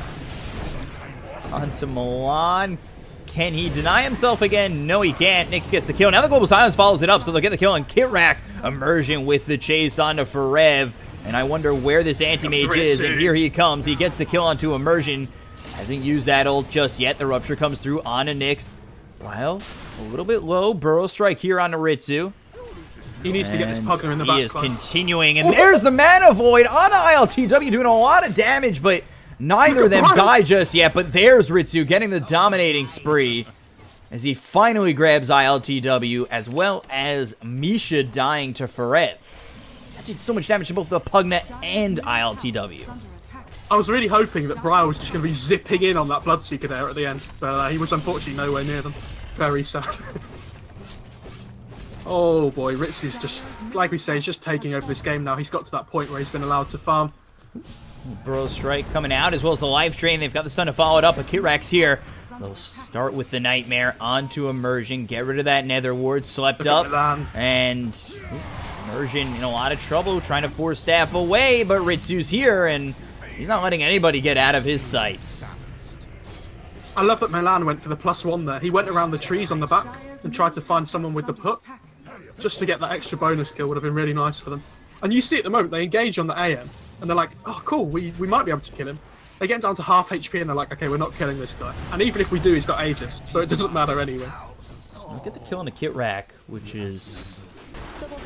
onto Milan, can he deny himself again? No, he can't. Nyx gets the kill. Now the Global Silence follows it up, so they'll get the kill on Kitrak. Immersion with the chase onto Forev, and I wonder where this anti-mage is. And here he comes. He gets the kill onto Immersion. Hasn't used that ult just yet. The Rupture comes through onto Nyx. Well, a little bit low. Burrow Strike here onto Ritsu. He needs to get this Pugna in the back. He is continuing, and there's the Mana Void on ILTW doing a lot of damage, but neither of them die just yet. But there's Ritsu getting the dominating spree as he finally grabs ILTW, as well as Misha dying to Forev. That did so much damage to both the Pugna and ILTW. I was really hoping that Briar was just going to be zipping in on that Bloodseeker there at the end, but he was unfortunately nowhere near them. Very sad. Oh boy, Ritsu's just, like we say, he's just taking over this game now. He's got to that point where he's been allowed to farm. Burrow Strike coming out, as well as the Life Drain. They've got the Sun to follow it up, but Kitrak's here. They'll start with the Nightmare onto Immersion, get rid of that Nether Ward, slept up, and Immersion in a lot of trouble, trying to force staff away, but Ritsu's here, and he's not letting anybody get out of his sights. I love that Milan went for the +1 there. He went around the trees on the back and tried to find someone with the put, just to get that extra bonus kill. Would have been really nice for them. And you see at the moment, they engage on the AM, and they're like, oh cool, we might be able to kill him. They get down to half HP and they're like, okay, we're not killing this guy. And even if we do, he's got Aegis, so it doesn't matter anyway. Look at the kill on the Kitrak, which is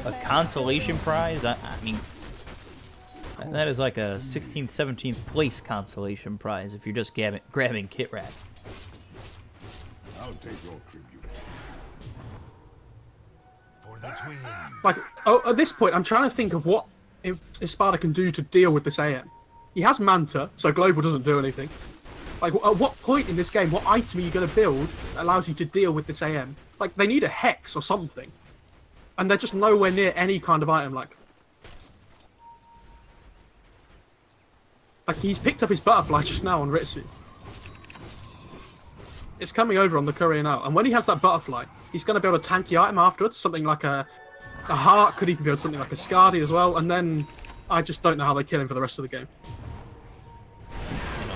a consolation prize. I mean, that is like a 16th, 17th place consolation prize if you're just grabbing Kitrak. I'll take your tribute. For the twin. Like, oh, at this point, I'm trying to think of what Espada can do to deal with this AM. He has Manta, so Global doesn't do anything. Like, at what point in this game, what item are you going to build that allows you to deal with this AM? Like, they need a Hex or something. And they're just nowhere near any kind of item, like he's picked up his Butterfly just now on Ritsu. It's coming over on the Courier now, and when he has that Butterfly, he's going to build a tanky item afterwards, something like a Heart, could even build something like a Skadi as well, and then I just don't know how they kill him for the rest of the game.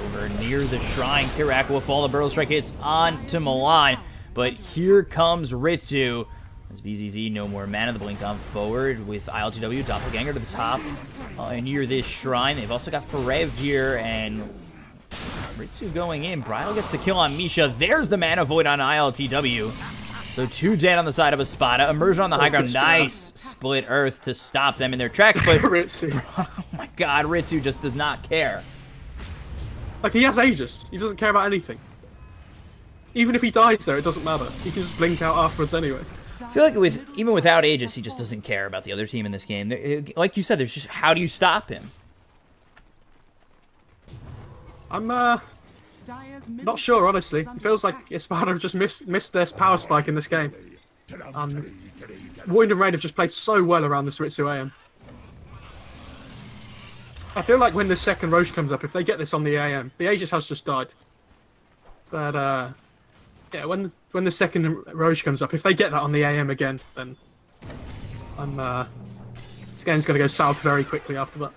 Over near the Shrine, Kitrak will fall. The Burrow Strike hits on to Milan, but here comes Ritsu. As BZZ, no more mana. The blink on forward with ILTW, Doppelganger to the top. Near this Shrine, they've also got Forev here, and Ritsu going in. Bridal gets the kill on Misha. There's the Mana Void on ILTW. So 2 dead on the side of Espada. Immersion on the high ground. Nice split earth to stop them in their tracks. But Ritsu. Oh my god, Ritsu just does not care. Like, he has Aegis. He doesn't care about anything. Even if he dies there, it doesn't matter. He can just blink out afterwards anyway. I feel like even without Aegis, he just doesn't care about the other team in this game. Like you said, there's just, how do you stop him? I'm not sure, honestly. It feels like Espada have just missed their power spike in this game. Wind and Rain have just played so well around this Ritsu AM. I feel like when the second Roche comes up, if they get this on the AM, the Aegis has just died. But yeah, when the second Roche comes up, if they get that on the AM again, then this game's going to go south very quickly after that.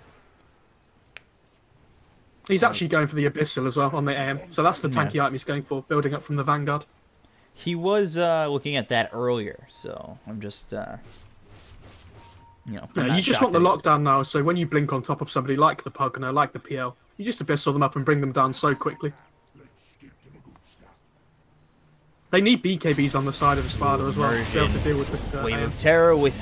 He's actually going for the Abyssal as well on the AM, so that's the tanky item he's going for, building up from the Vanguard. He was looking at that earlier, so I'm just, you know. Yeah, you just want the lockdown now, so when you blink on top of somebody like the Pugner, like the PL, you just Abyssal them up and bring them down so quickly. They need BKBs on the side of Espada as well to be able to deal with this Wave of Terror with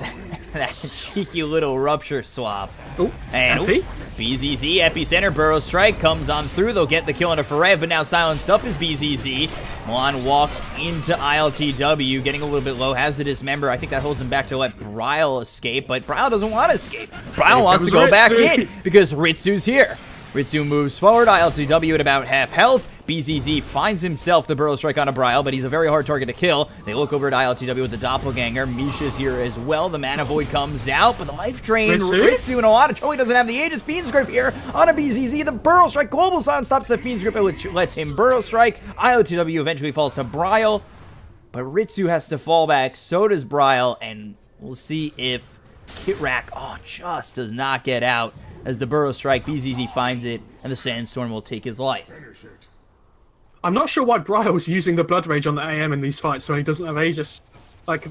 that cheeky little Rupture swap. Oh, and BZZ, Epicenter, Burrow Strike comes on through. They'll get the kill on a Forev, but now silenced up is BZZ. Milan walks into ILTW, getting a little bit low, has the Dismember. I think that holds him back to let Bryle escape, but Bryle doesn't want to escape. Bryle wants to go back in because Ritsu's here. Ritsu moves forward, ILTW at about half health. BZZ finds himself the Burrow Strike on a Bryle, but he's a very hard target to kill. They look over at ILTW with the Doppelganger. Misha's here as well. The Mana Void comes out, but the Life Drain, Ritsu in a lot of trouble. He doesn't have the Aegis. Fiend's Grip here on a BZZ. The Burrow Strike, Global Silence stops the Fiend's Grip, which lets him Burrow Strike. ILTW eventually falls to Bryle, but Ritsu has to fall back. So does Bryle, and we'll see if Kitrak, just does not get out. As the Burrow Strike, BZZ finds it, and the Sandstorm will take his life. I'm not sure why Bryle's using the Blood Rage on the AM in these fights when he doesn't have Aegis. Like,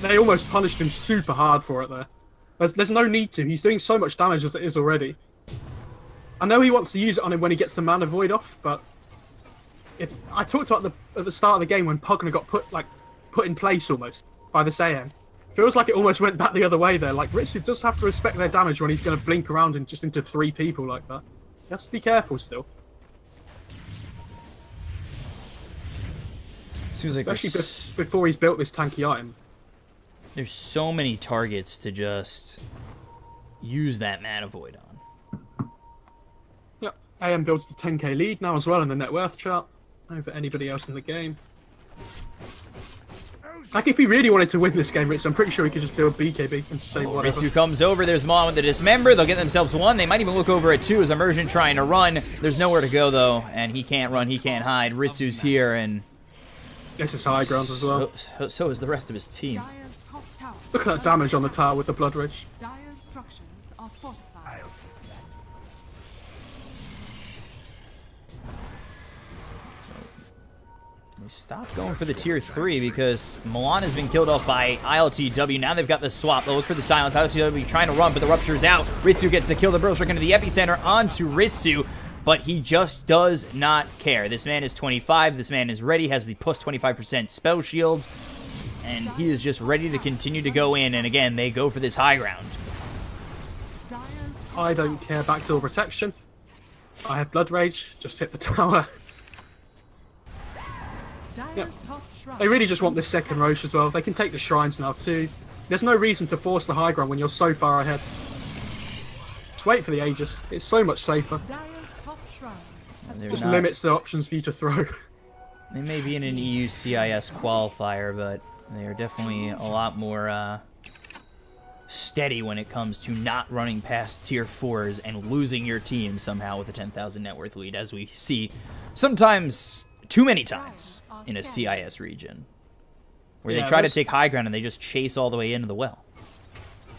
they almost punished him super hard for it there. There's no need to. He's doing so much damage as it is already. I know he wants to use it on him when he gets the Mana Void off, but if I talked about at the start of the game when Pugner got put in place almost by this AM. Feels like it almost went back the other way there. Like, Ritsu does have to respect their damage when he's going to blink around and just into 3 people like that. He has to be careful still. Seems like especially before he's built this tanky item. There's so many targets to just use that Mana Void on. Yep, AM builds the 10k lead now as well in the net worth chart over anybody else in the game. Like, if he really wanted to win this game, Ritsu, I'm pretty sure he could just build BKB and say whatever. Ritsu comes over. There's Milan with the Dismember. They'll get themselves one. They might even look over at two as Immersion trying to run. There's nowhere to go, though, and he can't run. He can't hide. Ritsu's here, and... This is high ground as well. So is the rest of his team. Dire's top tower. Look at that damage on the tower with the Blood Rage. Dire's structures are fortified. We stopped going for the tier 3 because Milan has been killed off by ILTW. Now they've got the swap. They'll look for the silence. ILTW trying to run, but the Rupture is out. Ritsu gets the kill. The Burrow into the epicenter onto Ritsu, but he just does not care. This man is 25. This man is ready, has the plus 25% spell shield, and he is just ready to continue to go in. And again, they go for this high ground. I don't care. Backdoor protection. I have Blood Rage. Just hit the tower. Yep. They really just want this second Roche as well. They can take the shrines now too. There's no reason to force the high ground when you're so far ahead. Just wait for the Aegis. It's so much safer. Just limits the options for you to throw. They may be in an EU CIS qualifier, but they are definitely a lot more steady when it comes to not running past tier 4s and losing your team somehow with a 10,000 net worth lead, as we see sometimes, too many times, in a CIS region, where they try to take high ground and they just chase all the way into the well.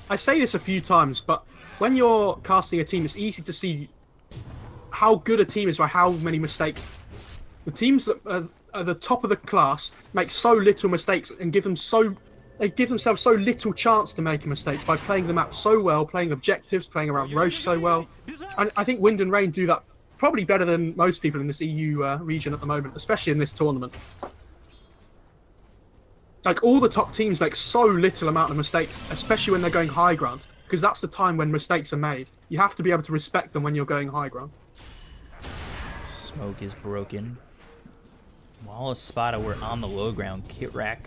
I say this a few times, but when you're casting a team, it's easy to see how good a team is by how many mistakes. The teams that are at the top of the class make so little mistakes and give themselves so little chance to make a mistake by playing the map so well, playing objectives, playing around Roche so well. And I think Wind and Rain do that probably better than most people in this EU region at the moment, especially in this tournament. Like, all the top teams make so little amount of mistakes, especially when they're going high ground, because that's the time when mistakes are made. You have to be able to respect them when you're going high ground. Smoke is broken. While Espada were on the low ground, Kitrak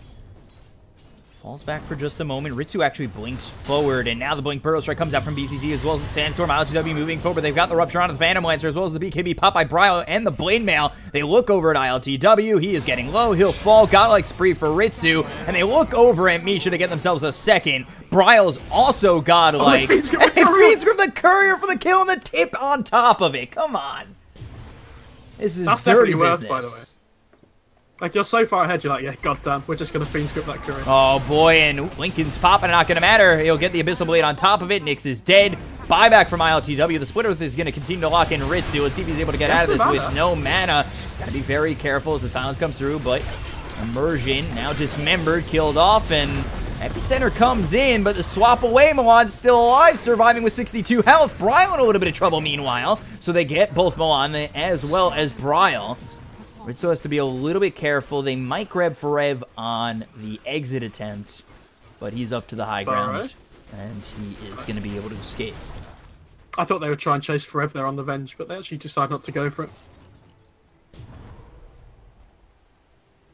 falls back for just a moment. Ritsu actually blinks forward, and now the Blink Burrow Strike comes out from BCC as well as the Sandstorm. ILTW moving forward. They've got the Rupture onto the Phantom Lancer as well as the BKB pop by Bryo and the Blade Mail. They look over at ILTW. He is getting low. He'll fall. Godlike Spree for Ritsu, and they look over at Misha to get themselves a second. Bryo's also godlike. And feeds from the Courier for the kill and the tip on top of it. Come on. This is dirty business. By the way. Like, you're so far ahead, you're like, yeah, goddamn, we're just going to fiend script that Courier. Oh, boy, and Lincoln's popping, not going to matter. He'll get the Abyssal Blade on top of it. Nyx is dead. Buyback from ILTW. The Splitter is going to continue to lock in Ritsu. Let's see if he's able to get out of this with no mana. He's got to be very careful as the silence comes through, but Immersion now dismembered, killed off, and Epicenter comes in, but the swap away, Milan's still alive, surviving with 62 health. Bryle in a little bit of trouble meanwhile, so they get both Milan as well as Bryle. Ritsu has to be a little bit careful. They might grab Forev on the exit attempt, but he's up to the high ground, and he is going to be able to escape. I thought they would try and chase Forev there on the Venge, but they actually decide not to go for it.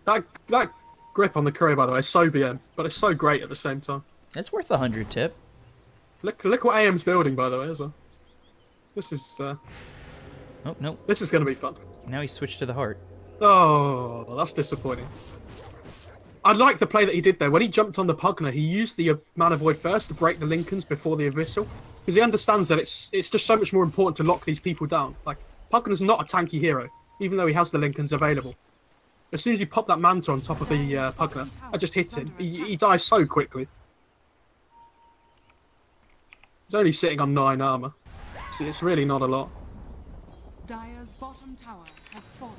That grip on the Courier, by the way, is so BM, but it's so great at the same time. It's worth 100 tip. Look what AM's building, by the way, as well. This is... oh, no. This is going to be fun. Now he switched to the heart. Oh, that's disappointing. I like the play that he did there. When he jumped on the Pugner, he used the Mana Void first to break the Lincolns before the Abyssal. Because he understands that it's just so much more important to lock these people down. Like, Pugner's not a tanky hero, even though he has the Lincolns available. As soon as you pop that Manta on top of the Pugner, I just hit him. He dies so quickly. He's only sitting on 9 armor. So it's really not a lot. Dire's bottom tower has fallen.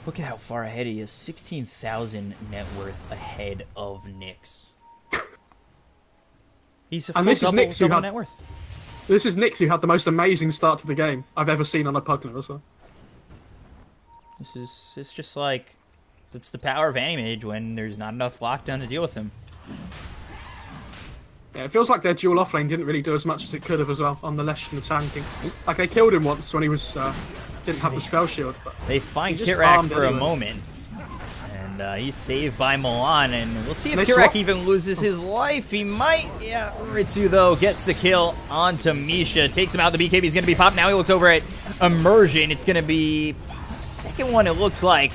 Look at how far ahead he is. 16,000 net worth ahead of Nyx. He's a full double net worth. This is Nyx who had the most amazing start to the game I've ever seen on a Pugner as well. It's just like, it's the power of Animage when there's not enough lockdown to deal with him. Yeah, it feels like their dual offlane didn't really do as much as it could have as well on the Lesh and the tanking. Like, they killed him once when he was didn't have the spell shield. But they find Kitrak for a moment, and he's saved by Milan, and we'll see if Kitrak even loses his life. He might. Yeah, Ritsu, though, gets the kill onto Misha, takes him out. The BKB is going to be popped. Now he looks over at Immersion. It's going to be the second one, it looks like,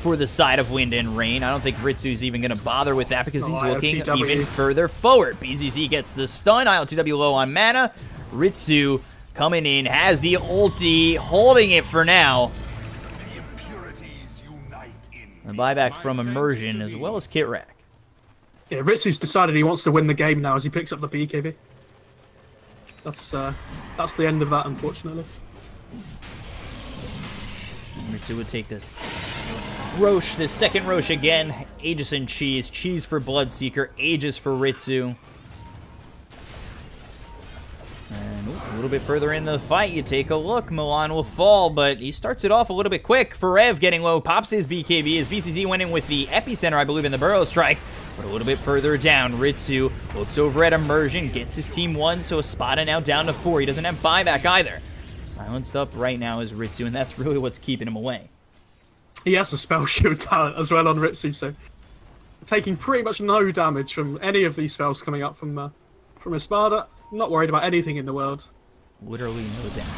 for the side of Wind and Rain. I don't think Ritsu's even going to bother with that because he's looking ILTW. even further forward. BZZ gets the stun. ILTW low on mana. Ritsu coming in, has the ulti, holding it for now. A buyback from Immersion as well as Kit Rack. Yeah, Ritsu's decided he wants to win the game now as he picks up the BKB. That's the end of that, unfortunately. Ritsu would take this Roche, this second Roche again. Aegis and Cheese. Cheese for Bloodseeker. Aegis for Ritsu. And a little bit further in the fight, you take a look. Milan will fall, but he starts it off a little bit quick. Forev getting low, pops his BKB. His BCZ went in with the Epicenter, I believe, in the Burrow Strike. But a little bit further down, Ritsu looks over at Immersion, gets his team 1, so Espada now down to 4. He doesn't have buyback either. Silenced up right now is Ritsu, and that's really what's keeping him away. He has a spell shield talent as well on Ritsu, so taking pretty much no damage from any of these spells coming up from Espada. Not worried about anything in the world. Literally no damage.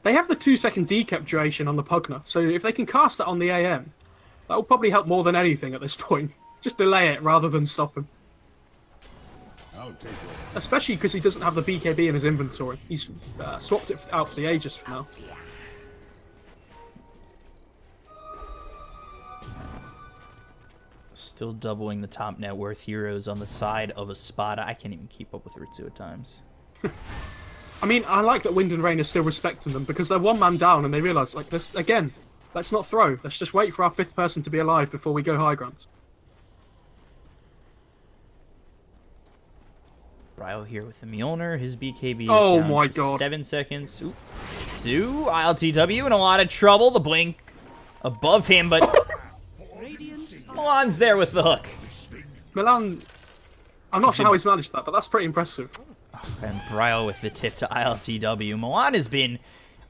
They have the 2-second decap duration on the Pugna, so if they can cast that on the AM, that will probably help more than anything at this point. Just delay it rather than stop him. I'll take your Especially because he doesn't have the BKB in his inventory. He's swapped it out for the Aegis for now. Still doubling the top net worth heroes on the side of Espada. I can't even keep up with Ritsu at times. I mean, I like that Wind and Rain are still respecting them because they're one man down and they realise, like, this again, let's not throw. Let's just wait for our 5th person to be alive before we go high ground. Bryo here with the Mjolnir. His BKB is Oh down my to God. 7 seconds. Ooh. Ritsu, ILTW in a lot of trouble. The blink above him, but Milan's there with the hook. Milan, I'm not sure how he's managed that, but that's pretty impressive. And Bryo with the tip to ILTW. Milan has been...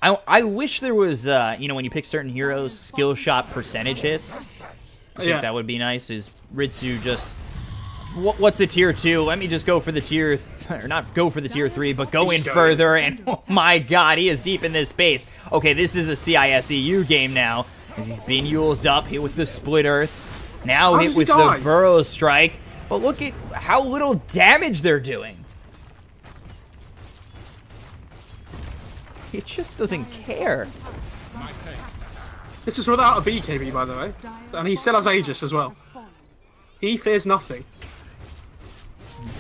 I wish there was, you know, when you pick certain heroes, skill shot percentage hits. I think that would be nice. Is Ritsu just... What's a tier 2? Let me just go for the tier... or not go for the tier 3, but go in further. And oh my god, he is deep in this space. Okay, this is a CISEU game now. As he's been used up, hit with the Split Earth. Now hit with the Burrow Strike. But look at how little damage they're doing. He just doesn't care. This is without a BKB, by the way. And he still has Aegis as well. He fears nothing.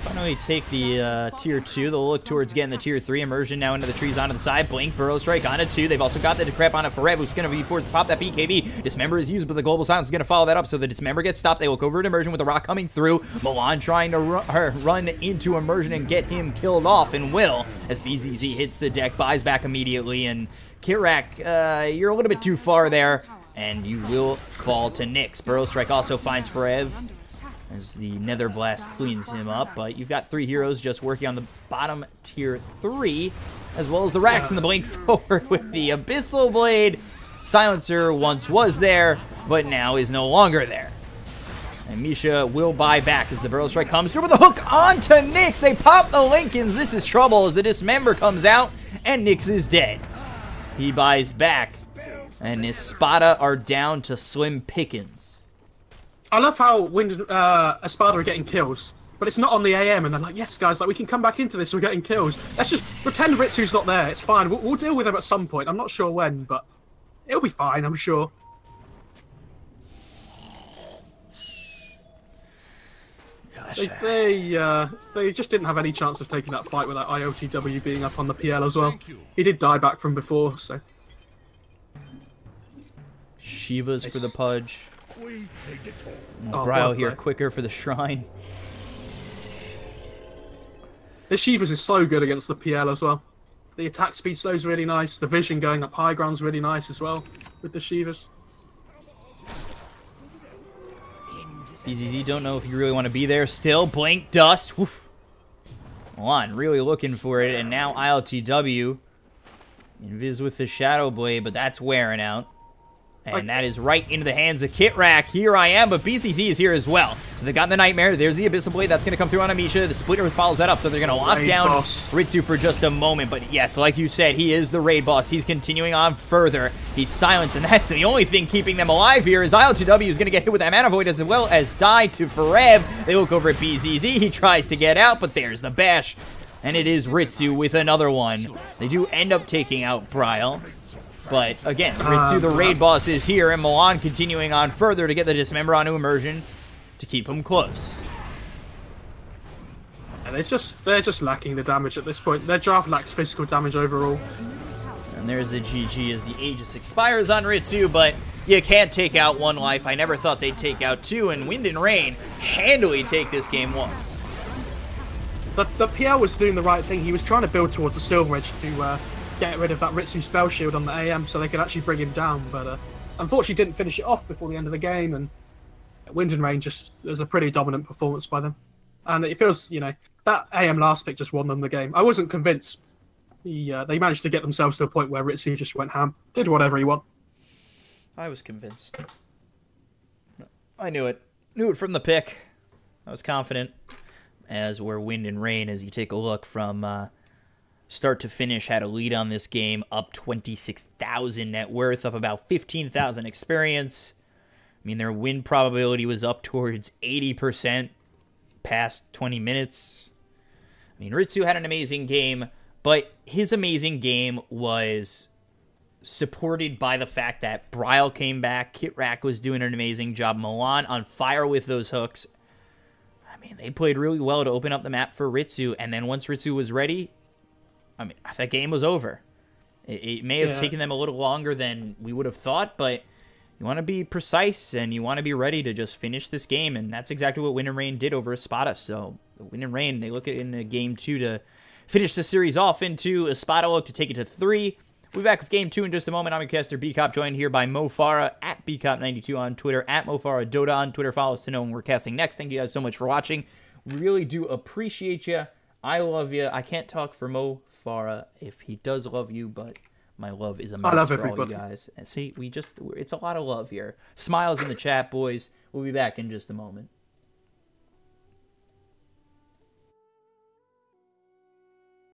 Finally take the tier 2. They'll look towards getting the tier 3. Immersion now into the trees onto the side. Blink, Burrow Strike onto 2. They've also got the Decrep on it for Rev, who's going to be forced to pop that BKB. Dismember is used, but the Global Silence is going to follow that up, so the Dismember gets stopped. They look over at Immersion with the rock coming through. Milan trying to run into Immersion and get him killed off, and will, as BZZ hits the deck, buys back immediately, and Kirak, you're a little bit too far there, and you will fall to Nyx. Burrow Strike also finds Forev, as the Nether Blast cleans him up, but you've got 3 heroes just working on the bottom tier 3, as well as the Rax and the Blink forward with the Abyssal Blade. Silencer once was there, but now is no longer there. And Misha will buy back as the Burrow Strike comes through with a hook onto Nyx. They pop the Lincolns. This is trouble as the Dismember comes out, and Nyx is dead. He buys back, and Espada are down to slim pickings. I love how Wind and Espada are getting kills, but it's not on the AM, and they're like, yes, guys, like we can come back into this, we're getting kills. Let's just pretend Ritsu's not there, it's fine. We'll deal with him at some point. I'm not sure when, but it'll be fine, I'm sure. Gosh. They just didn't have any chance of taking that fight without IOTW being up on the PL as well. He did die back from before, so... Shiva's for the Pudge. Oh, Bryo here quicker for the Shrine. This Shiva's is so good against the PL as well. The attack speed slow's really nice. The vision going up high ground's really nice as well with the Shivas. BZZ don't know if you really want to be there still. Blink, Dust. Woof. Milan really looking for it, and now ILTW. Invis with the Shadow Blade, but that's wearing out. And that is right into the hands of Kitrak. Here I am, but BCZ is here as well. So they got the Nightmare. There's the Abyssal Blade. That's going to come through on Amisha. The Splitter follows that up, so they're going to lock down Ritsu for just a moment. But yes, like you said, he is the raid boss. He's continuing on further. He's silenced, and that's the only thing keeping them alive here is IL2W is going to get hit with that Mana Void as well as die to Forev. They look over at BZZ. He tries to get out, but there's the bash. And it is Ritsu with another one. They do end up taking out Bryle. But again, Ritsu, the raid boss, is here, and Milan continuing on further to get the Dismember onto Immersion to keep him close. And they're just lacking the damage at this point. Their draft lacks physical damage overall. And there's the GG as the Aegis expires on Ritsu, but you can't take out one life. I never thought they'd take out two, and Wind and Rain handily take this game one. The PL was doing the right thing. He was trying to build towards the Silver Edge to get rid of that Ritsu spell shield on the AM so they could actually bring him down, but unfortunately didn't finish it off before the end of the game, and Wind and Rain just was a pretty dominant performance by them. And it feels, you know, that AM last pick just won them the game. I wasn't convinced. They managed to get themselves to a point where Ritsu just went ham, did whatever he wanted. I was convinced. I knew it. Knew it from the pick. I was confident. As were Wind and Rain, as you take a look from start to finish, had a lead on this game, up 26,000 net worth, up about 15,000 experience. I mean, their win probability was up towards 80% past 20 minutes. I mean, Ritsu had an amazing game, but his amazing game was supported by the fact that Bryle came back, Kitrak was doing an amazing job, Milan on fire with those hooks. I mean, they played really well to open up the map for Ritsu, and then once Ritsu was ready, I mean, that game was over. It may have taken them a little longer than we would have thought, but you want to be precise and you want to be ready to just finish this game, and that's exactly what Wind and Rain did over Espada. So, Wind and Rain, they look at in game 2 to finish the series off into Espada, look to take it to 3. We'll be back with game 2 in just a moment. I'm your caster, BCop, joined here by Mo Farah at BCop92 on Twitter, at Mo Farah Dota on Twitter. Follow us to know when we're casting next. Thank you guys so much for watching. We really do appreciate you. I love you. I can't talk for Mo Farah if he does love you, but my love is immense for all you guys. And see, it's a lot of love here. Smiles in the chat, boys. We'll be back in just a moment.